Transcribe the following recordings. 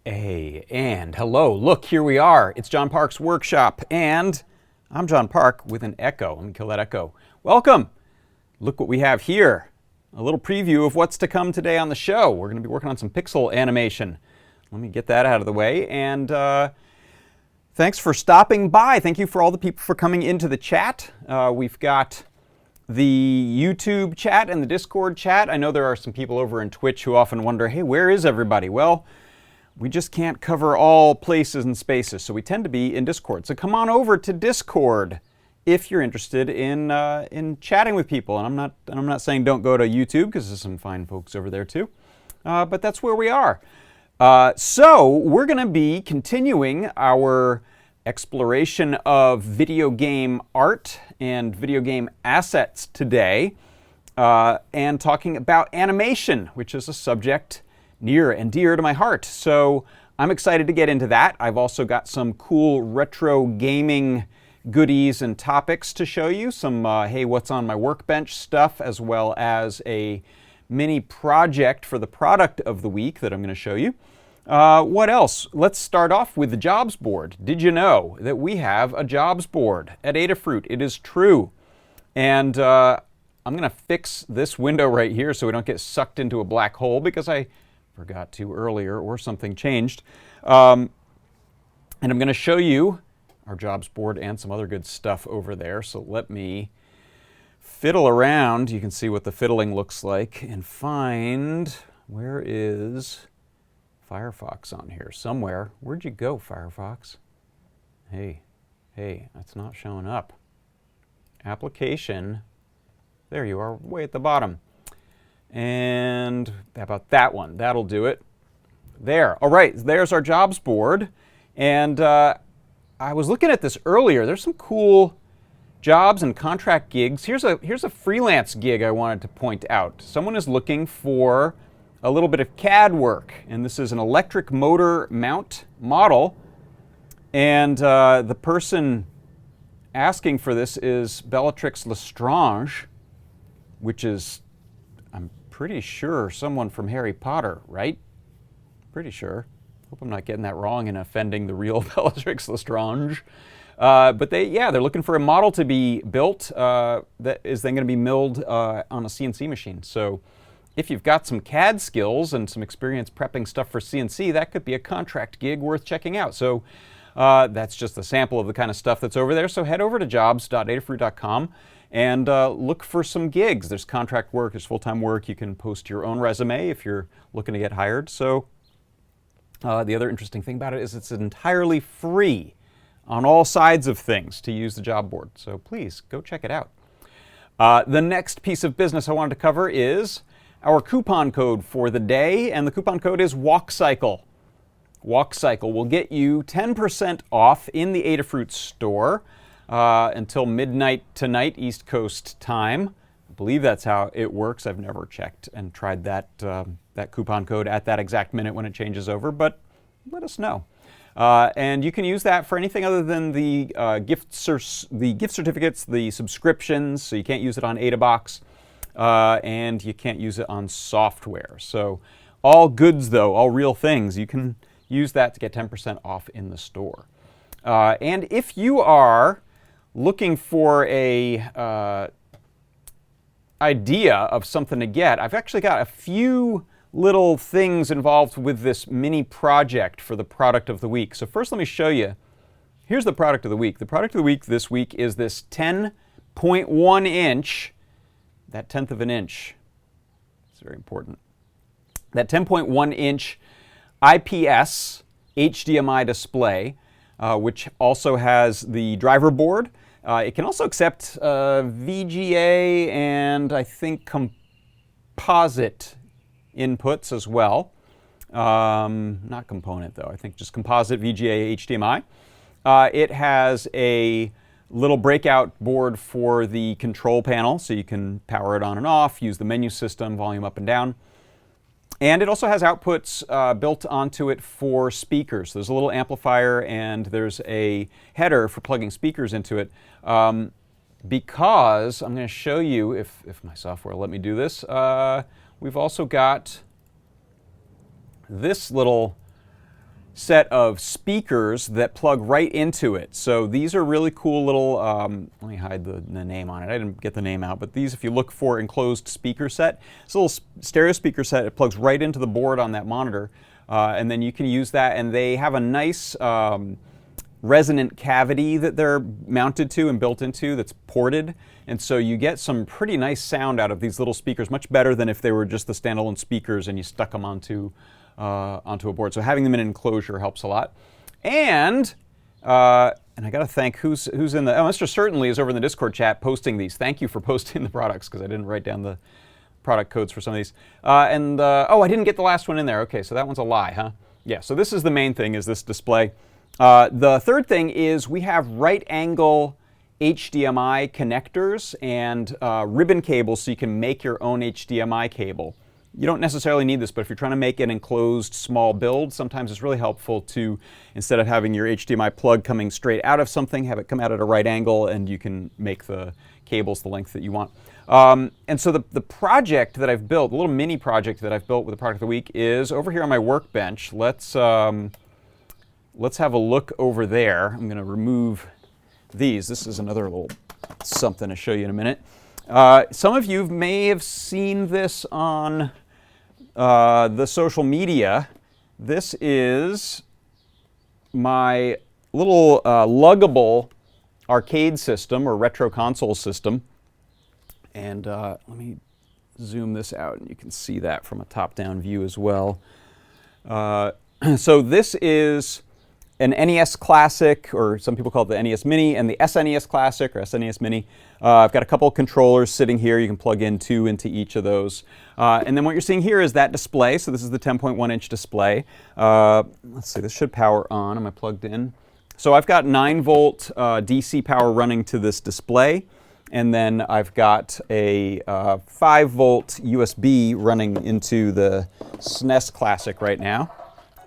And hello, look, here we are. It's John Park's workshop, and I'm John Park with an echo. Let me kill that echo. Welcome. Look what we have here. A little preview of what's to come today on the show. We're going to be working on some pixel animation. Let me get that out of the way, and thanks for stopping by. Thank you for all the people for coming into the chat. We've got the YouTube chat and the Discord chat. I know there are some people over in Twitch who often wonder, hey, where is everybody? Well, we just can't cover all places and spaces, so we tend to be in Discord. So come on over to Discord if you're interested in chatting with people. And I'm not saying don't go to YouTube, because there's some fine folks over there too. But that's where we are. So we're going to be continuing our exploration of video game art and video game assets today, and talking about animation, which is a subject near and dear to my heart. So I'm excited to get into that. I've also got some cool retro gaming goodies and topics to show you. Some, hey, what's on my workbench stuff, as well as a mini project for the product of the week that I'm going to show you. What else? Let's start off with the jobs board. Did you know that we have a jobs board at Adafruit? It is true. And I'm going to fix this window right here so we don't get sucked into a black hole, because I forgot to earlier, or something changed. And I'm going to show you our jobs board and some other good stuff over there. So let me fiddle around. You can see what the fiddling looks like, and find, where is Firefox on here? Somewhere. Where'd you go, Firefox? Hey, that's not showing up. Application. There you are, way at the bottom. And how about that one? That'll do it. There. All right, there's our jobs board. And I was looking at this earlier. There's some cool jobs and contract gigs. Here's a freelance gig I wanted to point out. Someone is looking for a little bit of CAD work, and this is an electric motor mount model. And the person asking for this is Bellatrix Lestrange, which is, I'm pretty sure, someone from Harry Potter, right? Pretty sure. Hope I'm not getting that wrong and offending the real Bellatrix Lestrange. But they're looking for a model to be built that is then going to be milled on a CNC machine. So if you've got some CAD skills and some experience prepping stuff for CNC, that could be a contract gig worth checking out. So that's just a sample of the kind of stuff that's over there. So head over to jobs.adafruit.com and look for some gigs. There's contract work, there's full-time work. You can post your own resume if you're looking to get hired. So the other interesting thing about it is it's entirely free on all sides of things to use the job board. So please go check it out. The next piece of business I wanted to cover is our coupon code for the day, and the coupon code is WalkCycle. WalkCycle will get you 10% off in the Adafruit store until midnight tonight, East Coast time. I believe that's how it works. I've never checked and tried that coupon code at that exact minute when it changes over, but let us know. And you can use that for anything other than the gift certificates, the subscriptions, so you can't use it on Adabox, and you can't use it on software. So all goods, though, all real things, you can use that to get 10% off in the store. And if you are looking for a idea of something to get, I've actually got a few little things involved with this mini project for the product of the week. So first let me show you. Here's the product of the week. The product of the week this week is this 10.1 inch, that tenth of an inch, it's very important, that 10.1 inch IPS HDMI display, which also has the driver board. It can also accept VGA and I think composite inputs as well. Not component though, I think just composite VGA HDMI. It has a little breakout board for the control panel, so you can power it on and off, use the menu system, volume up and down. And it also has outputs built onto it for speakers. There's a little amplifier and there's a header for plugging speakers into it. Because I'm going to show you, if my software will let me do this, we've also got this little set of speakers that plug right into it. So these are really cool little, let me hide the name on it. I didn't get the name out, but these, if you look for enclosed speaker set, it's a little stereo speaker set. It plugs right into the board on that monitor, and then you can use that, and they have a nice resonant cavity that they're mounted to and built into that's ported, and so you get some pretty nice sound out of these little speakers, much better than if they were just the standalone speakers and you stuck them onto a board. So having them in an enclosure helps a lot. And I got to thank who's in the, Mr. Certainly is over in the Discord chat posting these. Thank you for posting the products, because I didn't write down the product codes for some of these. Oh, I didn't get the last one in there. Okay, so that one's a lie, huh? Yeah, so this is the main thing, is this display. The third thing is we have right angle HDMI connectors and ribbon cables, so you can make your own HDMI cable. You don't necessarily need this, but if you're trying to make an enclosed small build, sometimes it's really helpful to, instead of having your HDMI plug coming straight out of something, have it come out at a right angle, and you can make the cables the length that you want. And so the project that I've built, the little mini project that I've built with the product of the week, is over here on my workbench. Let's have a look over there. I'm going to remove these. This is another little something to show you in a minute. Some of you may have seen this on the social media. This is my little luggable arcade system, or retro console system. And let me zoom this out, and you can see that from a top-down view as well. So this is an NES Classic, or some people call it the NES Mini, and the SNES Classic, or SNES Mini. I've got a couple of controllers sitting here. You can plug in 2 into each of those. And then what you're seeing here is that display. So this is the 10.1-inch display. Let's see, this should power on. Am I plugged in? So I've got 9-volt DC power running to this display. And then I've got a 5-volt USB running into the SNES Classic right now.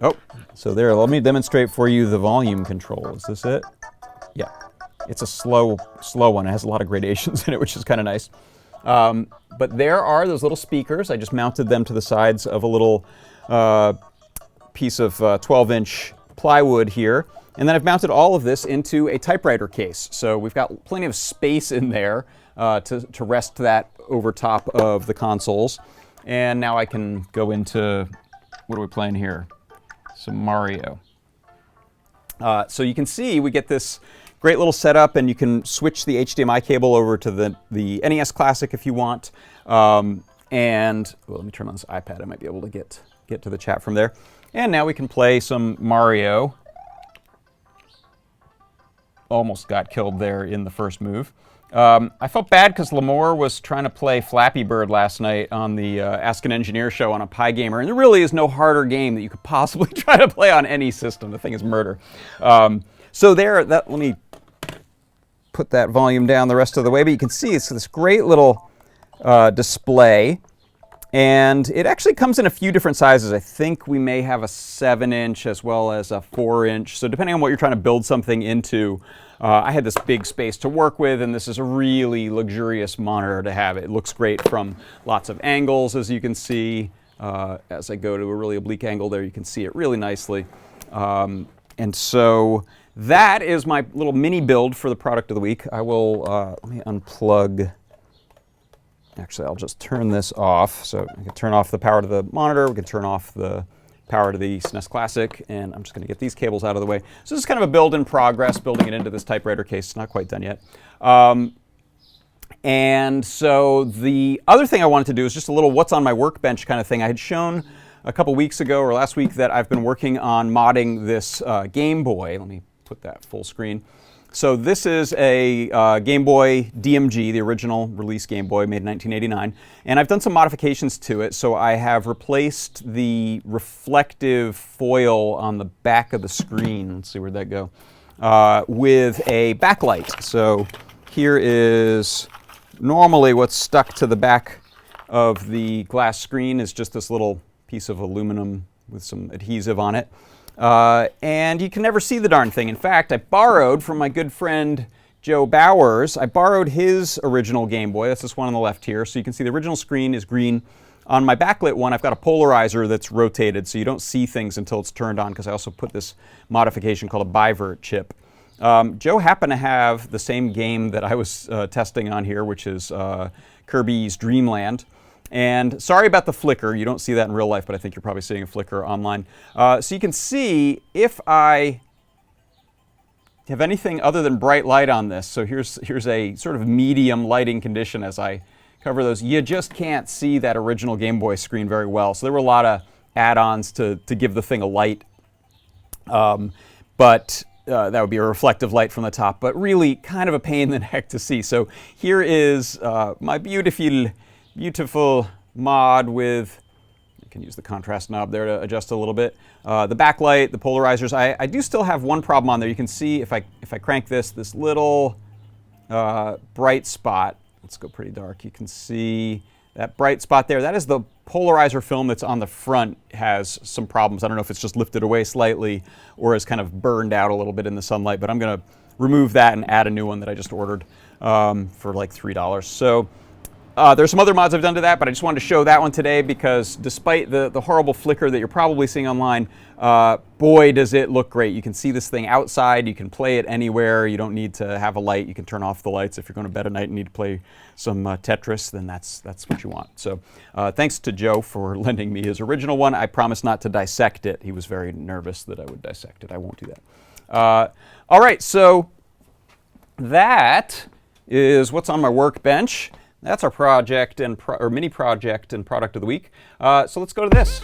Oh, so there, let me demonstrate for you the volume control. Is this it? Yeah. It's a slow one. It has a lot of gradations in it, which is kind of nice. But there are those little speakers. I just mounted them to the sides of a little piece of 12-inch plywood here. And then I've mounted all of this into a typewriter case. So we've got plenty of space in there to rest that over top of the consoles. And now I can go into, what are we playing here? Some Mario. So you can see we get this great little setup, and you can switch the HDMI cable over to the NES Classic if you want. And well, let me turn on this iPad. I might be able to get to the chat from there. And now we can play some Mario. Almost got killed there in the first move. I felt bad because Lamore was trying to play Flappy Bird last night on the Ask an Engineer show on a Pi Gamer, and there really is no harder game that you could possibly try to play on any system. The thing is murder. So there, let me put that volume down the rest of the way, but you can see it's this great little display, and it actually comes in a few different sizes. I think we may have a 7-inch as well as a 4-inch, so depending on what you're trying to build something into, I had this big space to work with, and this is a really luxurious monitor to have. It looks great from lots of angles, as you can see. As I go to a really oblique angle there, you can see it really nicely. And so that is my little mini build for the product of the week. I will, let me unplug. Actually, I'll just turn this off. So I can turn off the power to the monitor. We can turn off the power to the SNES Classic, and I'm just going to get these cables out of the way. So this is kind of a build in progress, building it into this typewriter case. It's not quite done yet. And so the other thing I wanted to do is just a little what's on my workbench kind of thing. I had shown a couple weeks ago, or last week, that I've been working on modding this Game Boy. Let me put that full screen. So this is a Game Boy DMG, the original release Game Boy, made in 1989. And I've done some modifications to it. So I have replaced the reflective foil on the back of the screen. Let's see, where'd that go? With a backlight. So here is normally what's stuck to the back of the glass screen is just this little piece of aluminum with some adhesive on it. And you can never see the darn thing. In fact, I borrowed from my good friend Joe Bowers, I borrowed his original Game Boy. That's this one on the left here. So you can see the original screen is green. On my backlit one, I've got a polarizer that's rotated, so you don't see things until it's turned on, because I also put this modification called a bivert chip. Joe happened to have the same game that I was testing on here, which is Kirby's Dream Land. And sorry about the flicker. You don't see that in real life, but I think you're probably seeing a flicker online. So you can see if I have anything other than bright light on this. So here's a sort of medium lighting condition as I cover those. You just can't see that original Game Boy screen very well. So there were a lot of add-ons to give the thing a light. But that would be a reflective light from the top, but really kind of a pain in the neck to see. So here is my beautiful mod with, I can use the contrast knob there to adjust a little bit. The backlight, the polarizers. I do still have one problem on there. You can see if I crank this little bright spot. Let's go pretty dark. You can see that bright spot there. That is the polarizer film that's on the front has some problems. I don't know if it's just lifted away slightly or is kind of burned out a little bit in the sunlight, but I'm going to remove that and add a new one that I just ordered for like $3. So there's some other mods I've done to that, but I just wanted to show that one today because despite the horrible flicker that you're probably seeing online, boy, does it look great. You can see this thing outside. You can play it anywhere. You don't need to have a light. You can turn off the lights if you're going to bed at night and need to play some Tetris, then that's what you want. So thanks to Joe for lending me his original one. I promise not to dissect it. He was very nervous that I would dissect it. I won't do that. All right, so that is what's on my workbench. That's our project or mini project and product of the week. So let's go to this.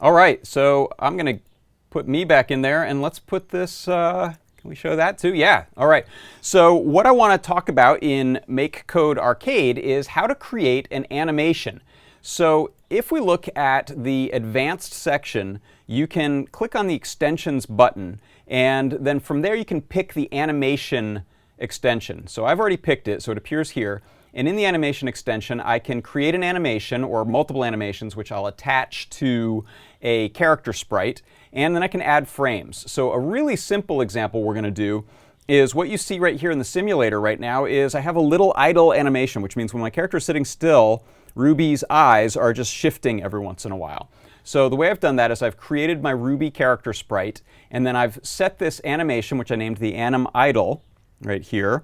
All right, so I'm going to put me back in there, and let's put this, can we show that too? Yeah, all right. So what I want to talk about in MakeCode Arcade is how to create an animation. So if we look at the advanced section, you can click on the extensions button, and then from there you can pick the animation extension. So I've already picked it, so it appears here. And in the animation extension, I can create an animation or multiple animations, which I'll attach to a character sprite, and then I can add frames. So a really simple example we're going to do is what you see right here in the simulator right now is I have a little idle animation, which means when my character is sitting still, Ruby's eyes are just shifting every once in a while. So the way I've done that is I've created my Ruby character sprite, and then I've set this animation, which I named the anim idle right here,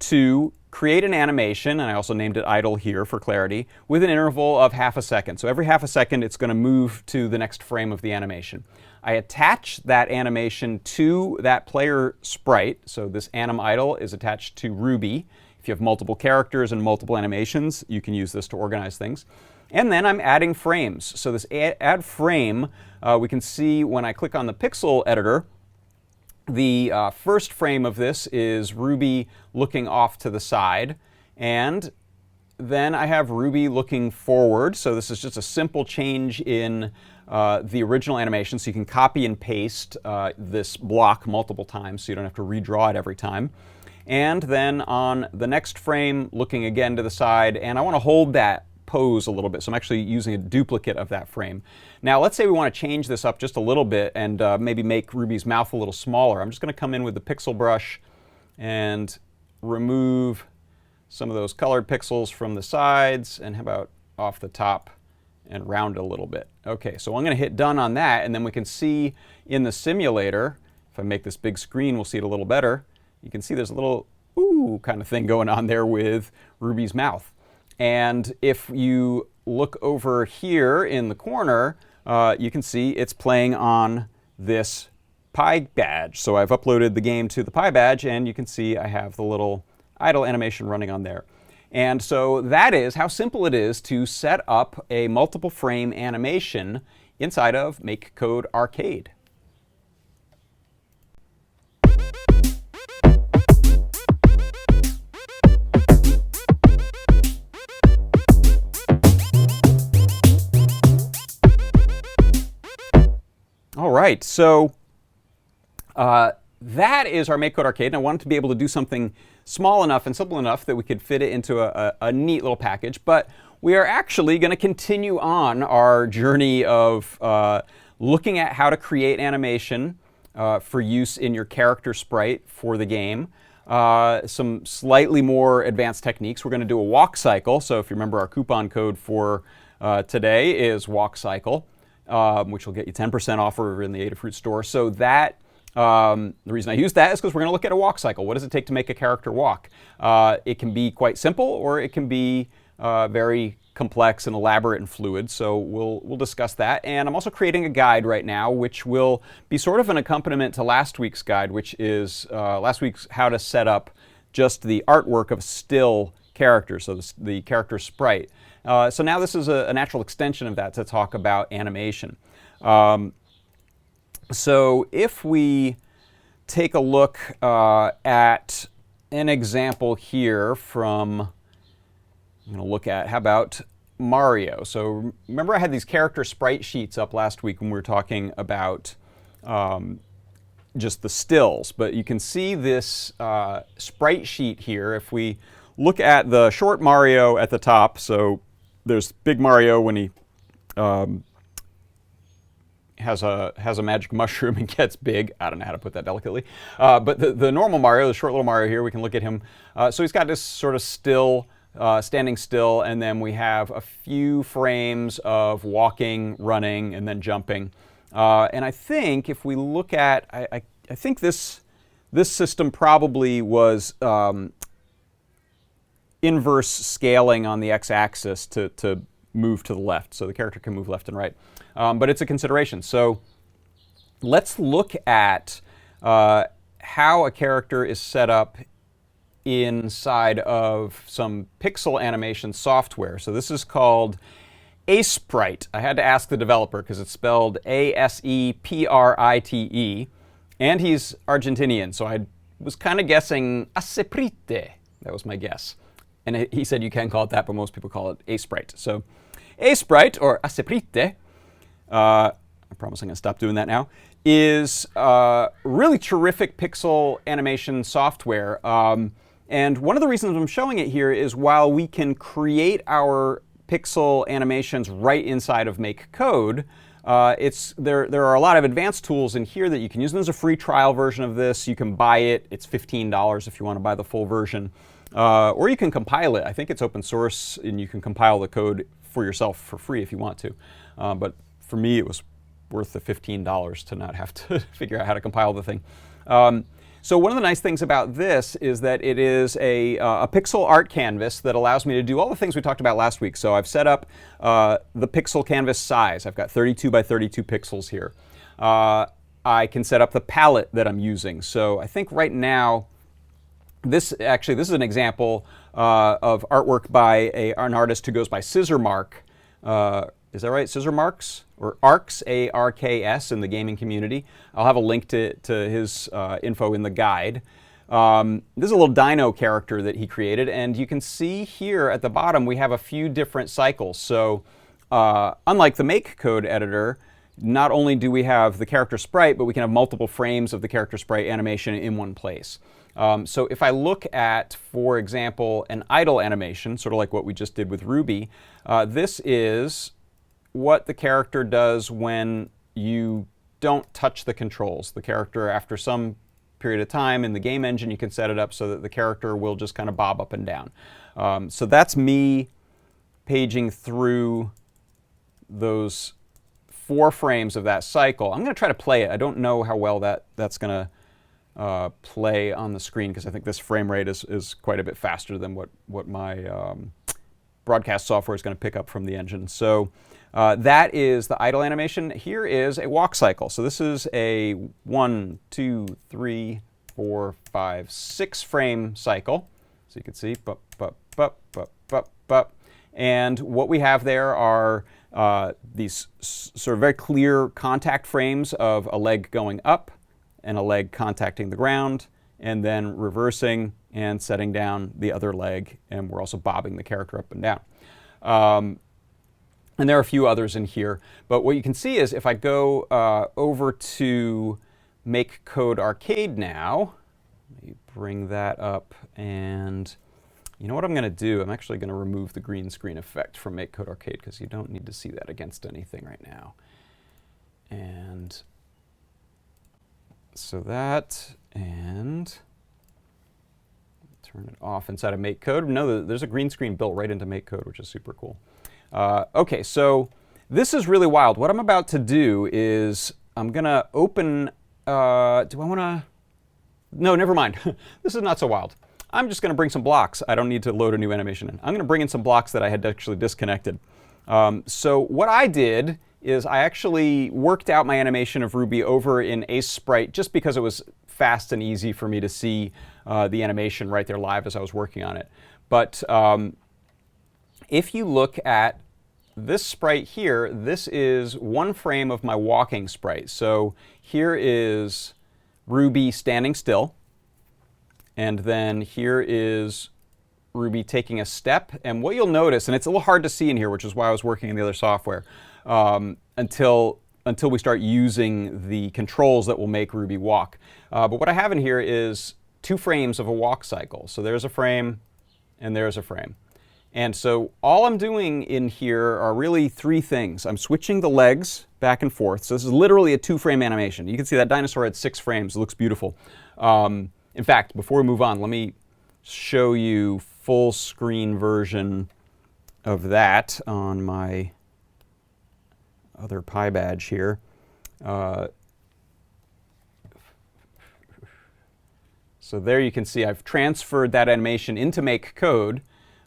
to create an animation, and I also named it idle here for clarity, with an interval of half a second. So every half a second it's going to move to the next frame of the animation. I attach that animation to that player sprite, so this anim idle is attached to Ruby. If you have multiple characters and multiple animations, you can use this to organize things. And then I'm adding frames. So this add frame, we can see when I click on the pixel editor, the first frame of this is Ruby looking off to the side, and then I have Ruby looking forward. So this is just a simple change in the original animation, so you can copy and paste this block multiple times so you don't have to redraw it every time. And then on the next frame, looking again to the side, and I want to hold that pose a little bit, so I'm actually using a duplicate of that frame. Now let's say we want to change this up just a little bit and maybe make Ruby's mouth a little smaller. I'm just going to come in with the pixel brush and remove some of those colored pixels from the sides, and how about off the top and round a little bit. Okay, so I'm going to hit done on that, and then we can see in the simulator, if I make this big screen, we'll see it a little better. You can see there's a little ooh kind of thing going on there with Ruby's mouth. And if you look over here in the corner, you can see it's playing on this Pybadge. So I've uploaded the game to the Pybadge, and you can see I have the little idle animation running on there. And so that is how simple it is to set up a multiple frame animation inside of MakeCode Arcade. All right, so that is our MakeCode Arcade, and I wanted to be able to do something small enough and simple enough that we could fit it into a neat little package. But we are actually going to continue on our journey of looking at how to create animation for use in your character sprite for the game. Some slightly more advanced techniques. We're going to do a walk cycle. So if you remember, our coupon code for today is walk cycle, which will get you 10% off over in the Adafruit store. So that the reason I use that is because we're going to look at a walk cycle. What does it take to make a character walk? It can be quite simple, or it can be very complex and elaborate and fluid. So we'll discuss that. And I'm also creating a guide right now, which will be sort of an accompaniment to last week's guide, which is last week's how to set up just the artwork of still characters, so the character sprite. So now this is a natural extension of that to talk about animation. So if we take a look at an example here from, I'm going to look at, how about Mario? So remember I had these character sprite sheets up last week when we were talking about just the stills, but you can see this sprite sheet here. If we look at the short Mario at the top, so there's big Mario when he has a magic mushroom and gets big. I don't know how to put that delicately. But the normal Mario, the short little Mario here, we can look at him. So he's got this sort of still, standing still, and then we have a few frames of walking, running, and then jumping. And I think if we look at, I think this system probably was inverse scaling on the x-axis to move to the left, so the character can move left and right. But it's a consideration. So let's look at how a character is set up inside of some pixel animation software. So this is called Asprite. I had to ask the developer because it's spelled A-S-E-P-R-I-T-E, and he's Argentinian, so I was kind of guessing Asprite. That was my guess. And he said you can call it that, but most people call it Asprite. So Asprite, or Asprite, I promise I'm going to stop doing that now, is really terrific pixel animation software. And one of the reasons I'm showing it here is while we can create our pixel animations right inside of MakeCode, there are a lot of advanced tools in here that you can use. And there's a free trial version of this. You can buy it. It's $15 if you want to buy the full version. Or you can compile it. I think it's open source, and you can compile the code for yourself for free if you want to. But for me, it was worth the $15 to not have to figure out how to compile the thing. So one of the nice things about this is that it is a pixel art canvas that allows me to do all the things we talked about last week. So I've set up the pixel canvas size. I've got 32 by 32 pixels here. I can set up the palette that I'm using. So I think right now, this is an example of artwork by an artist who goes by Scissor Mark. Is that right? Scissor Marks? Or Arcs, A-R-K-S, in the gaming community. I'll have a link to his info in the guide. This is a little dino character that he created, and you can see here at the bottom we have a few different cycles. So unlike the MakeCode editor, not only do we have the character sprite, but we can have multiple frames of the character sprite animation in one place. So if I look at, for example, an idle animation, sort of like what we just did with Ruby, this is what the character does when you don't touch the controls. The character, after some period of time in the game engine, you can set it up so that the character will just kind of bob up and down. So that's me paging through those 4 frames of that cycle. I'm going to try to play it. I don't know how well that's going to play on the screen, because I think this frame rate is quite a bit faster than what my broadcast software is going to pick up from the engine. So that is the idle animation. Here is a walk cycle. So this is a 1, 2, 3, 4, 5, 6 frame cycle. So you can see, bup, bup, bup, bup, bup, bup. And what we have there are these sort of very clear contact frames of a leg going up and a leg contacting the ground, and then reversing and setting down the other leg, and we're also bobbing the character up and down. And there are a few others in here, but what you can see is if I go over to MakeCode Arcade now, let me bring that up, and you know what I'm going to do? I'm actually going to remove the green screen effect from MakeCode Arcade, because you don't need to see that against anything right now. And So that, and turn it off inside of MakeCode. No, there's a green screen built right into MakeCode, which is super cool. Okay, so this is really wild. What I'm about to do is I'm going to open, do I want to, no, never mind. This is not so wild. I'm just going to bring some blocks. I don't need to load a new animation in. I'm going to bring in some blocks that I had actually disconnected. So what I did is I actually worked out my animation of Ruby over in Ace Sprite just because it was fast and easy for me to see the animation right there live as I was working on it. But if you look at this sprite here, this is one frame of my walking sprite. So here is Ruby standing still, and then here is Ruby taking a step. And what you'll notice, and it's a little hard to see in here, which is why I was working in the other software, until we start using the controls that will make Ruby walk. But what I have in here is 2 frames of a walk cycle. So there's a frame, and there's a frame. And so all I'm doing in here are really 3 things. I'm switching the legs back and forth. So this is literally a 2-frame animation. You can see that dinosaur had 6 frames. It looks beautiful. In fact, before we move on, let me show you full screen version of that on my other Pybadge here. So there you can see I've transferred that animation into MakeCode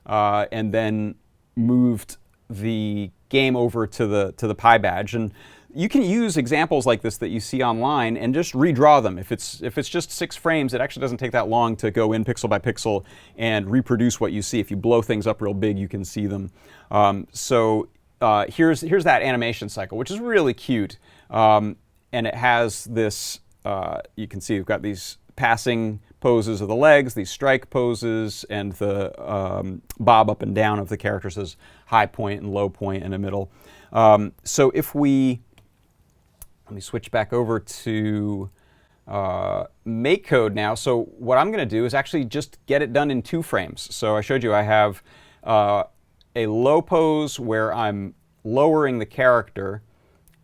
and then moved the game over to the Pybadge. And you can use examples like this that you see online and just redraw them. If it's just 6 frames, it actually doesn't take that long to go in pixel by pixel and reproduce what you see. If you blow things up real big, you can see them. Here's that animation cycle, which is really cute. And it has this, you can see we've got these passing poses of the legs, these strike poses, and the bob up and down of the characters as high point and low point in the middle. So if let me switch back over to MakeCode now. So what I'm going to do is actually just get it done in 2 frames. So I showed you I have a low pose where I'm lowering the character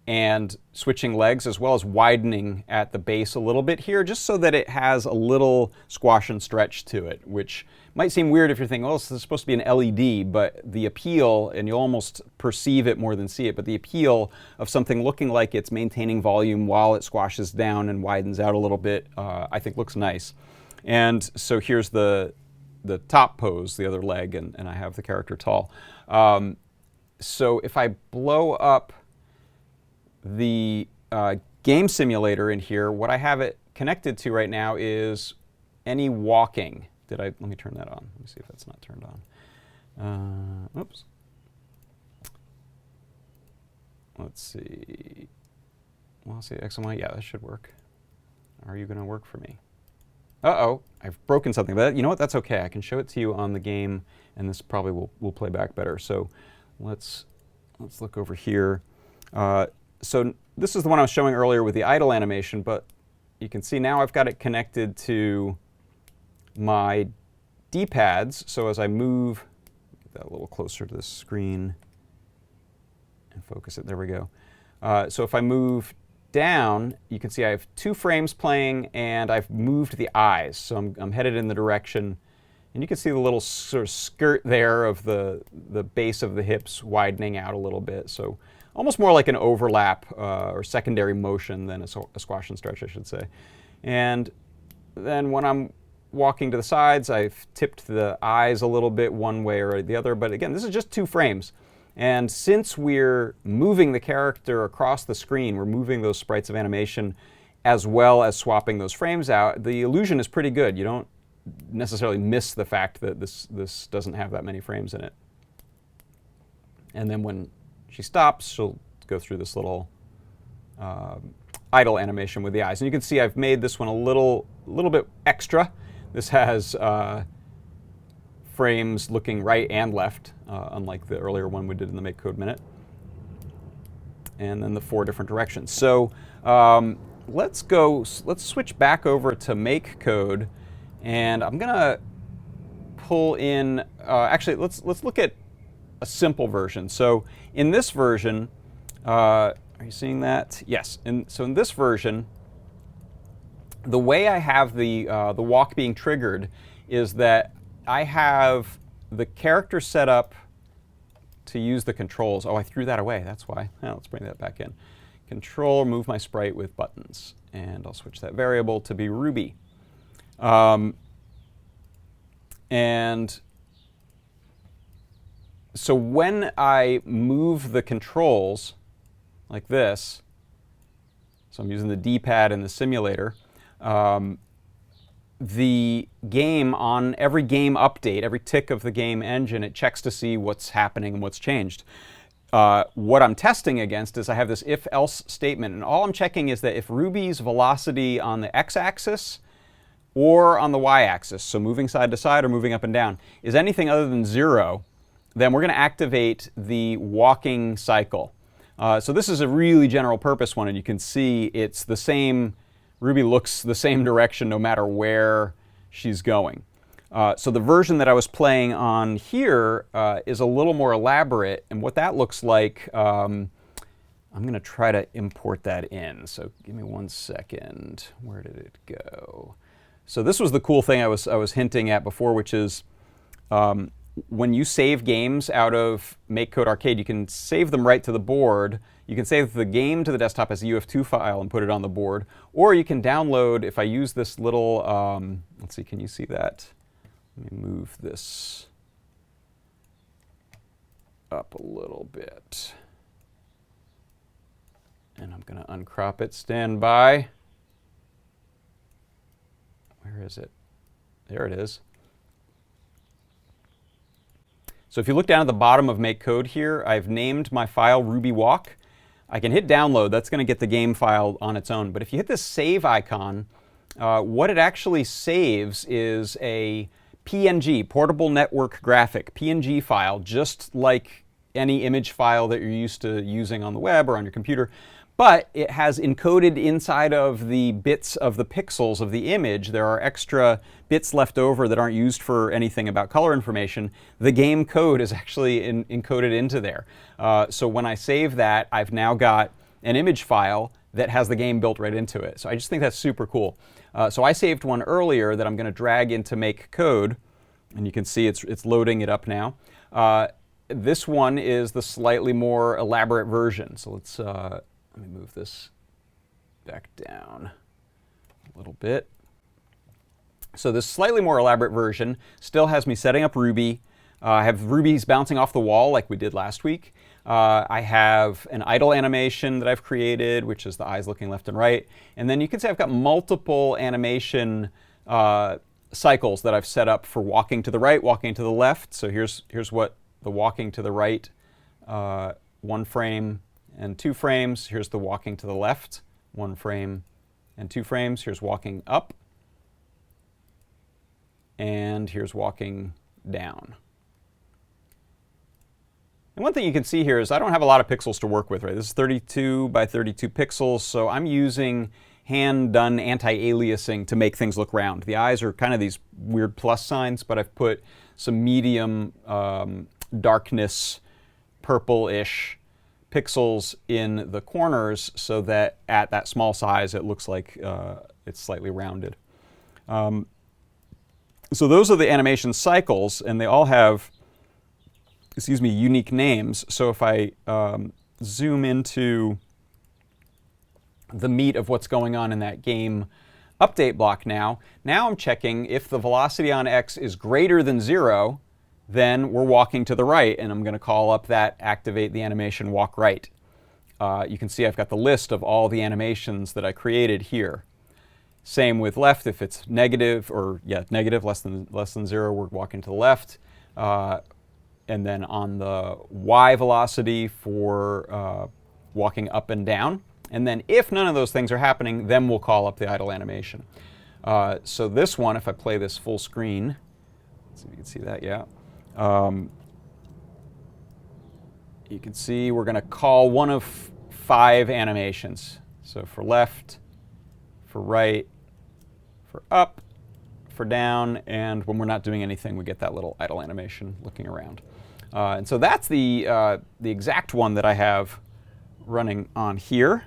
and switching legs, as well as widening at the base a little bit here, just so that it has a little squash and stretch to it, which might seem weird if you're thinking, oh, this is supposed to be an LED, but the appeal, and you'll almost perceive it more than see it, but the appeal of something looking like it's maintaining volume while it squashes down and widens out a little bit, I think looks nice. And so here's the top pose, the other leg, and I have the character tall. So if I blow up the game simulator in here, what I have it connected to right now is any walking. Let me turn that on. Let me see if that's not turned on. Oops. Let's see. Well, see, X and Y. Yeah, that should work. Are you going to work for me? Uh-oh, I've broken something. But you know what? That's okay. I can show it to you on the game, and this probably will play back better. So let's look over here. So this is the one I was showing earlier with the idle animation, but you can see now I've got it connected to my D-pads. So as I move, get that a little closer to the screen and focus it, there we go. So if I move down, you can see I have 2 frames playing, and I've moved the eyes. So I'm headed in the direction, and you can see the little sort of skirt there of the base of the hips widening out a little bit. So almost more like an overlap or secondary motion than a squash and stretch, I should say. And then when I'm walking to the sides, I've tipped the eyes a little bit one way or the other. But again, this is just 2 frames. And since we're moving the character across the screen, we're moving those sprites of animation as well as swapping those frames out, the illusion is pretty good. You don't necessarily miss the fact that this doesn't have that many frames in it. And then when she stops, she'll go through this little idle animation with the eyes. And you can see I've made this one a little bit extra. This has frames looking right and left, unlike the earlier one we did in the MakeCode Minute. And then the 4 different directions. So let's switch back over to MakeCode, and I'm gonna pull in. Actually, let's look at a simple version. So in this version, are you seeing that? Yes. So in this version, the way I have the walk being triggered is that I have the character set up to use the controls. Oh, I threw that away. That's why. Now let's bring that back in. Control, move my sprite with buttons. And I'll switch that variable to be Ruby. And so when I move the controls like this, so I'm using the D-pad in the simulator, the game, on every game update, every tick of the game engine, it checks to see what's happening and what's changed. What I'm testing against is I have this if-else statement, and all I'm checking is that if Ruby's velocity on the x-axis or on the y-axis, so moving side to side or moving up and down, is anything other than 0, then we're going to activate the walking cycle. So this is a really general purpose one, and you can see it's the same, Ruby looks the same direction no matter where she's going. So the version that I was playing on here is a little more elaborate, and what that looks like, I'm going to try to import that in. So give me 1 second. Where did it go? So this was the cool thing I was hinting at before, which is when you save games out of MakeCode Arcade, you can save them right to the board. You can save the game to the desktop as a UF2 file and put it on the board. Or you can download, if I use this little, let's see, can you see that? Let me move this up a little bit. And I'm going to uncrop it. Stand by. Where is it? There it is. So if you look down at the bottom of MakeCode here, I've named my file Ruby Walk. I can hit download. That's going to get the game file on its own. But if you hit this save icon, what it actually saves is a PNG, Portable Network Graphic, PNG file, just like any image file that you're used to using on the web or on your computer. But it has encoded inside of the bits of the pixels of the image. There are extra bits left over that aren't used for anything about color information. The game code is actually encoded into there. So when I save that, I've now got an image file that has the game built right into it. So I just think that's super cool. So I saved one earlier that I'm going to drag into MakeCode, and you can see it's loading it up now. This one is the slightly more elaborate version. So let's let me move this back down a little bit. So this slightly more elaborate version still has me setting up Ruby. I have Ruby's bouncing off the wall like we did last week. I have an idle animation that I've created, which is the eyes looking left and right. And then you can see I've got multiple animation cycles that I've set up for walking to the right, walking to the left. So here's what the walking to the right, 1 frame and 2 frames. Here's the walking to the left, 1 frame and 2 frames. Here's walking up. And here's walking down. And one thing you can see here is I don't have a lot of pixels to work with, right? This is 32 by 32 pixels, so I'm using hand-done anti-aliasing to make things look round. The eyes are kind of these weird plus signs, but I've put some medium darkness, purple-ish pixels in the corners so that at that small size it looks like it's slightly rounded. So those are the animation cycles, and they all have, excuse me, unique names. So if I zoom into the meat of what's going on in that game update block now I'm checking if the velocity on X is greater than 0, then we're walking to the right, and I'm going to call up that activate the animation walk right. You can see I've got the list of all the animations that I created here. Same with left. If it's negative, or negative, less than 0, we're walking to the left. And then on the Y velocity for walking up and down. And then if none of those things are happening, then we'll call up the idle animation. So this one, if I play this full screen, let's see if you can see that, yeah. You can see we're going to call one of 5 animations. So for left, for right, for up, for down, and when we're not doing anything, we get that little idle animation looking around. And so that's the exact one that I have running on here.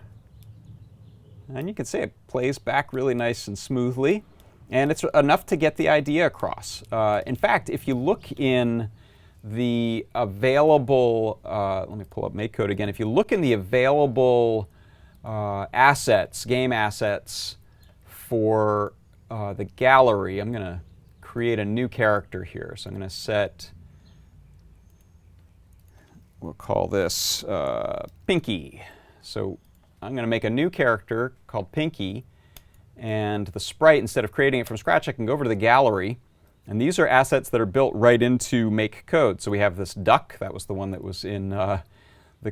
And you can see it plays back really nice and smoothly. And it's enough to get the idea across. In fact, if you look in the available, let me pull up MakeCode again. If you look in the available assets, game assets for the gallery, I'm going to create a new character here. So I'm going to set, we'll call this Pinky. So I'm going to make a new character called Pinky. And the sprite, instead of creating it from scratch, I can go over to the gallery. And these are assets that are built right into MakeCode. So we have this duck. That was the one that was in the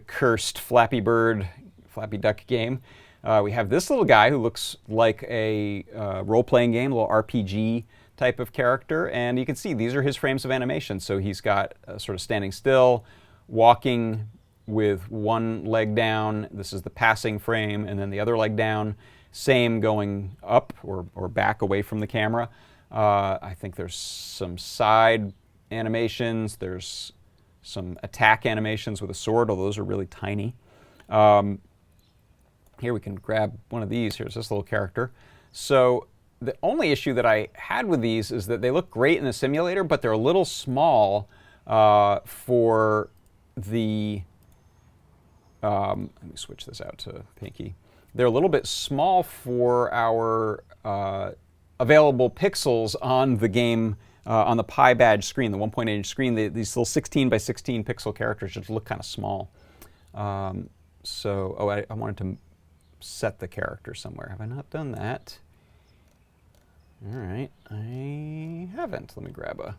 cursed Flappy Duck game. We have this little guy who looks like a role-playing game, a little RPG type of character. And you can see these are his frames of animation. So he's got sort of standing still, walking with one leg down. This is the passing frame, and then the other leg down. Same going up or back away from the camera. I think there's some side animations. There's some attack animations with a sword, although those are really tiny. Here we can grab one of these. Here's this little character. So the only issue that I had with these is that they look great in the simulator, but they're a little small for the... let me switch this out to Pinky. They're a little bit small for our available pixels on the game, on the Pybadge screen, the 1.8-inch screen. These little 16 by 16 pixel characters just look kind of small. I wanted to set the character somewhere. Have I not done that? All right, I haven't. Let me grab a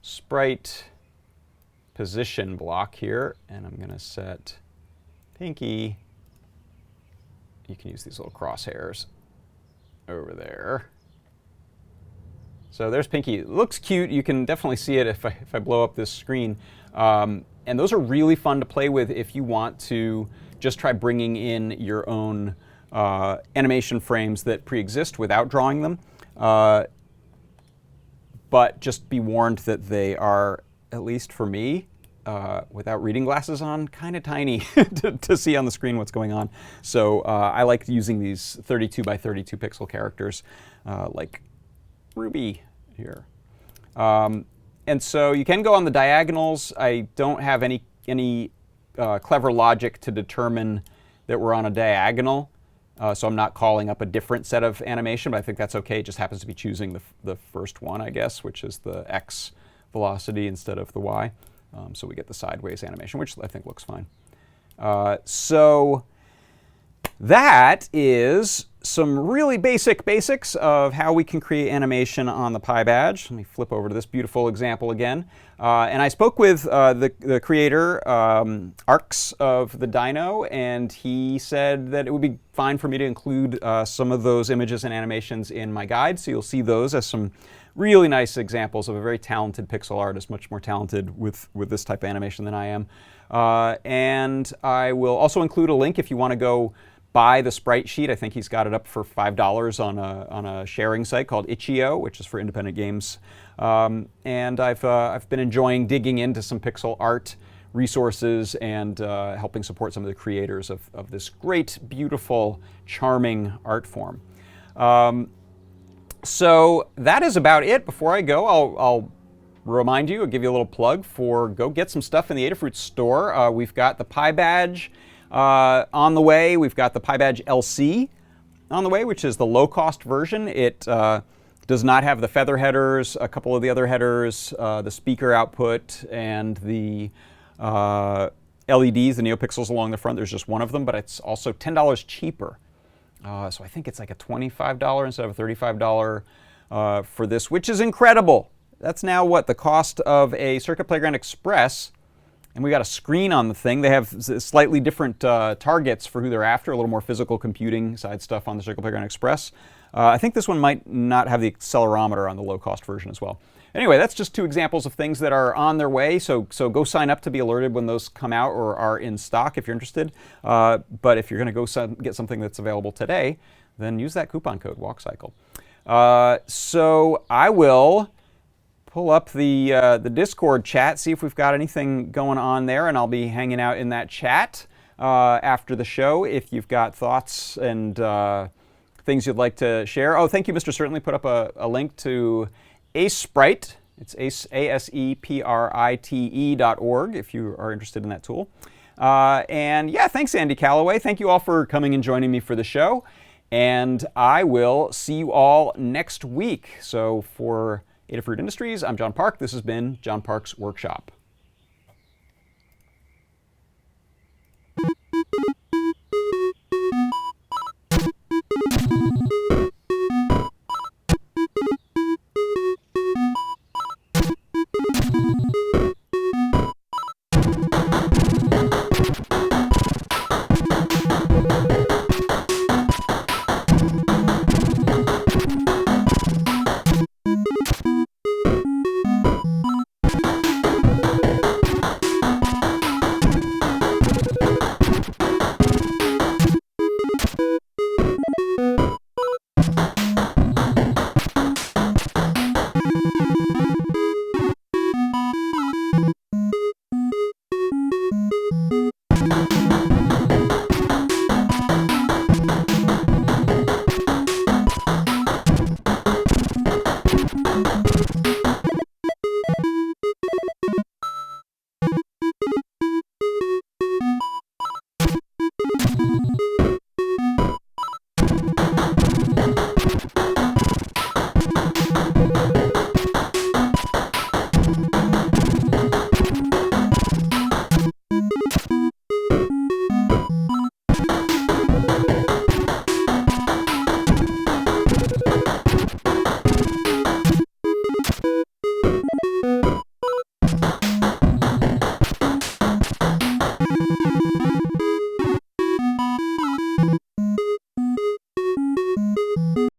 sprite position block here, and I'm going to set Pinky. You can use these little crosshairs over there. So there's Pinky. It looks cute. You can definitely see it if I blow up this screen. And those are really fun to play with if you want to just try bringing in your own animation frames that pre-exist without drawing them. But just be warned that they are, at least for me, without reading glasses on, kind of tiny to see on the screen what's going on. So I like using these 32 by 32 pixel characters like Ruby here. And so you can go on the diagonals. I don't have any clever logic to determine that we're on a diagonal. So I'm not calling up a different set of animation, but I think that's okay. It just happens to be choosing the first one, I guess, which is the X velocity instead of the Y. So we get the sideways animation, which I think looks fine. So that is some really basics of how we can create animation on the Pybadge. Let me flip over to this beautiful example again. And I spoke with the creator, Arcs of the Dino, and he said that it would be fine for me to include some of those images and animations in my guide. So you'll see those as some really nice examples of a very talented pixel artist, much more talented with this type of animation than I am. And I will also include a link if you want to go buy the sprite sheet. I think he's got it up for $5 on a sharing site called Itch.io, which is for independent games. And I've been enjoying digging into some pixel art resources and helping support some of the creators of this great, beautiful, charming art form. So that is about it. Before I go, I'll remind you, I'll give you a little plug for go get some stuff in the Adafruit store. We've got the Pybadge on the way. We've got the Pybadge LC on the way, which is the low-cost version. It does not have the feather headers, a couple of the other headers, the speaker output, and the LEDs, the NeoPixels along the front. There's just one of them, but it's also $10 cheaper. So I think it's like a $25 instead of a $35 for this, which is incredible. That's now what? The cost of a Circuit Playground Express. And we got a screen on the thing. They have slightly different targets for who they're after, a little more physical computing side stuff on the Circuit Playground Express. I think this one might not have the accelerometer on the low-cost version as well. Anyway, that's just two examples of things that are on their way, so go sign up to be alerted when those come out or are in stock if you're interested. But if you're going to go get something that's available today, then use that coupon code, WalkCycle. So I will pull up the Discord chat, see if we've got anything going on there, and I'll be hanging out in that chat. after the show if you've got thoughts and things you'd like to share. Oh, thank you, Mr. Certainly put up a link to Sprite. It's ASEPRITE.org if you are interested in that tool. And yeah, thanks, Andy Calloway. Thank you all for coming and joining me for the show. And I will see you all next week. So for Adafruit Industries, I'm John Park. This has been John Park's Workshop.